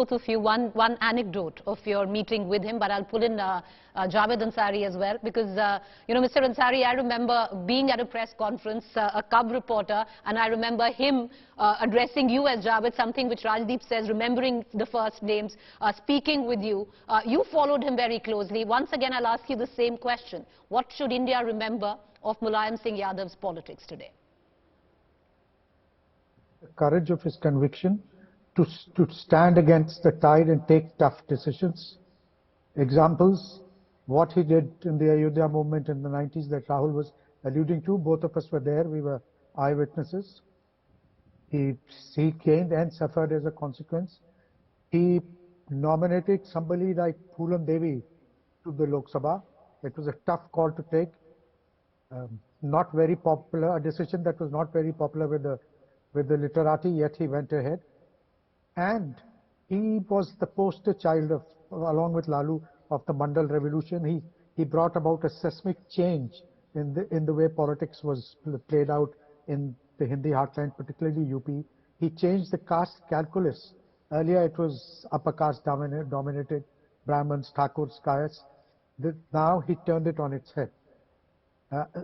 both of you one anecdote of your meeting with him, but I'll pull in Javed Ansari as well, because Mr. Ansari, I remember being at a press conference, a cub reporter, and I remember him addressing you as Javed, something which Rajdeep says, remembering the first names, speaking with you. You followed him very closely. Once again, I'll ask you the same question. What should India remember of Mulayam Singh Yadav's politics today? The courage of his conviction to stand against the tide and take tough decisions. Examples, what he did in the Ayodhya movement in the 90s that Rahul was alluding to. Both of us were there, we were eyewitnesses. He gained and suffered as a consequence. He nominated somebody like Poolam Devi to the Lok Sabha. It was a tough call to take, not very popular, a decision that was not very popular with the literati, yet he went ahead. And he was the poster child of, along with Lalu, of the Mandal revolution. He brought about a seismic change in the way politics was played out in the Hindi heartland, particularly UP. He changed the caste calculus. Earlier it was upper caste dominated, Brahmins, Thakurs, Kayas. Now he turned it on its head.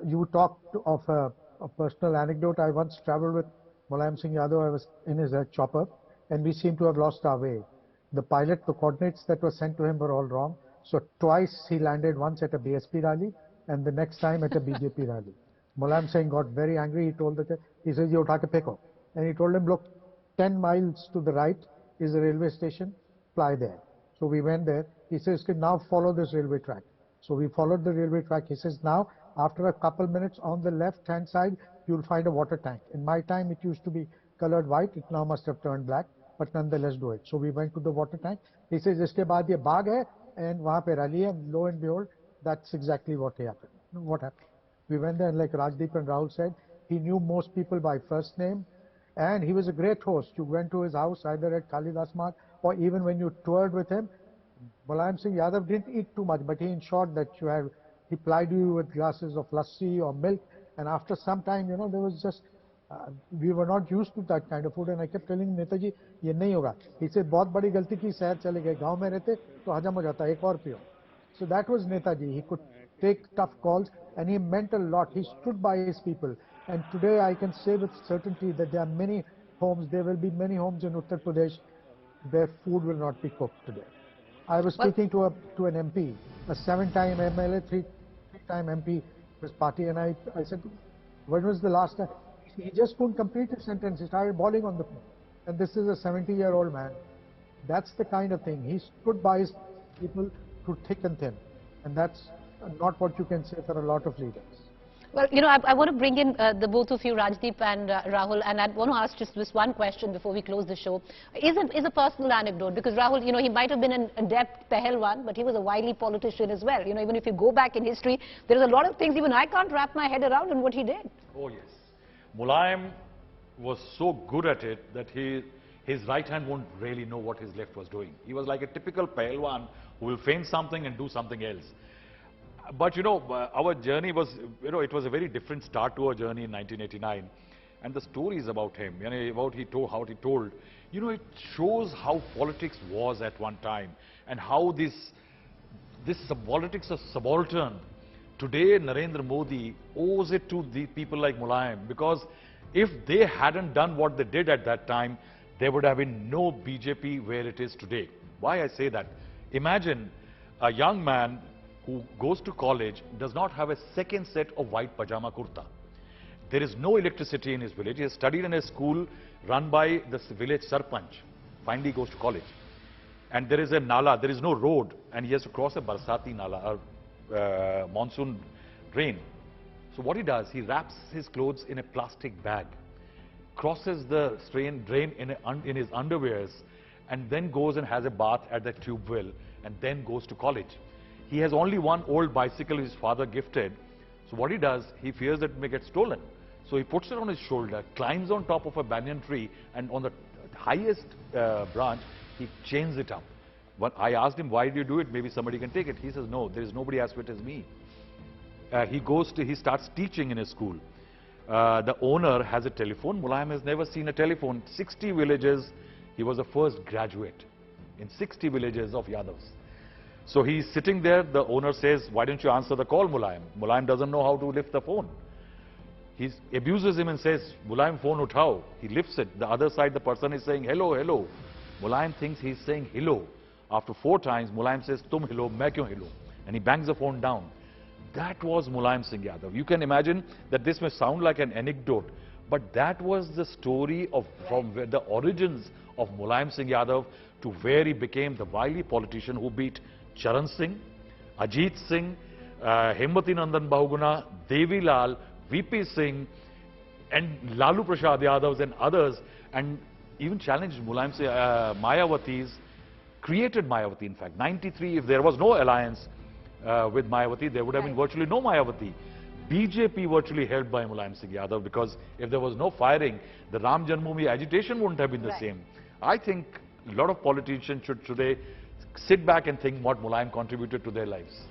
You talked of a personal anecdote. I once traveled with Mulayam Singh Yadav. I was in his chopper, and we seem to have lost our way. The coordinates that were sent to him were all wrong. So twice he landed, once at a BSP rally and the next time at a BJP rally. Mulayam Singh got very angry. He told he says, "Ye utha ke pheko." And he told him, "Look, 10 miles to the right is a railway station, fly there." So we went there. He says, "Now follow this railway track." So we followed the railway track. He says, "Now, after a couple minutes on the left-hand side, you'll find a water tank. In my time, it used to be colored white. It now must have turned black, but nonetheless do it." So we went to the water tank. He says, "Iske baad ye baag hai, and wahan pe rally hai." And lo and behold, that's exactly what happened. We went there, and like Rajdeep and Rahul said, he knew most people by first name, and he was a great host. You went to his house either at Kalidas Marg or even when you toured with him. Mulayam Singh Yadav didn't eat too much, but he ensured that he plied you with glasses of lassi or milk, and after some time, there was just, we were not used to that kind of food, and I kept telling him, "Netaji, ye nahi hoga." He said, "बहुत बड़ी गलती की, शहर चले गए, गांव में रहते तो हजम हो जाता, एक और पियो." So that was Netaji. He could take tough calls, and he meant a lot. He stood by his people, and today I can say with certainty that there are many homes, there will be many homes in Uttar Pradesh where food will not be cooked today. I was speaking to an MP, a 7-time MLA, 3-time MP of his party, and I said, "When was the last time?" He just couldn't complete his sentence. He started bawling on the phone. And this is a 70-year-old man. That's the kind of thing. He stood by his people through thick and thin. And that's not what you can say for a lot of leaders. Well, I want to bring in the both of you, Rajdeep and Rahul, and I want to ask just this one question before we close the show. Is a personal anecdote, because Rahul, he might have been an adept Pehelwan, but he was a wily politician as well. Even if you go back in history, there is a lot of things even I can't wrap my head around in what he did. Oh, yes. Mulayam was so good at it that his right hand won't really know what his left was doing. He was like a typical Pehelwan who will feign something and do something else. But our journey was, it was a very different start to our journey in 1989. And the stories about him, how he told, it shows how politics was at one time and how this politics of subaltern. Today, Narendra Modi owes it to the people like Mulayam, because if they hadn't done what they did at that time, there would have been no BJP where it is today. Why I say that? Imagine a young man who goes to college, does not have a second set of white pajama kurta. There is no electricity in his village. He has studied in a school run by the village sarpanch. Finally goes to college. And there is a nala, there is no road, and he has to cross a barsati nala, monsoon drain. So what he does, he wraps his clothes in a plastic bag, crosses the drain in his underwears, and then goes and has a bath at the tube well, and then goes to college. He has only one old bicycle his father gifted. So what he does, he fears that it may get stolen. So he puts it on his shoulder, climbs on top of a banyan tree, and on the highest branch, he chains it up. But I asked him, "Why do you do it? Maybe somebody can take it." He says, "No, there is nobody as fit as me." He starts teaching in his school. The owner has a telephone. Mulayam has never seen a telephone. 60 villages. He was the first graduate. in 60 villages of Yadavs. So he's sitting there, the owner says, why don't you answer the call, Mulayam? Mulayam doesn't know how to lift the phone. He abuses him and says, Mulayam, phone uthao. He lifts it. The other side, the person is saying, hello, hello. Mulayam thinks he's saying hello. After 4 times, Mulayam says, tum hello, main kyun hello? And he bangs the phone down. That was Mulayam Singh Yadav. You can imagine that this may sound like an anecdote, but that was the story of from where the origins of Mulayam Singh Yadav to where he became the wily politician who beat Charan Singh, Ajit Singh, Hemati Nandan Bahuguna, Devi Lal, VP Singh, and Lalu Prasad Yadav and others, and even challenged Mulayam Singh, Mayawati's, created Mayawati in fact. 93, if there was no alliance with Mayawati, there would have been virtually no Mayawati. BJP virtually held by Mulayam Singh Yadav, because if there was no firing, the Ram Janmabhoomi agitation wouldn't have been the same. I think a lot of politicians should today sit back and think what Mulayam contributed to their lives.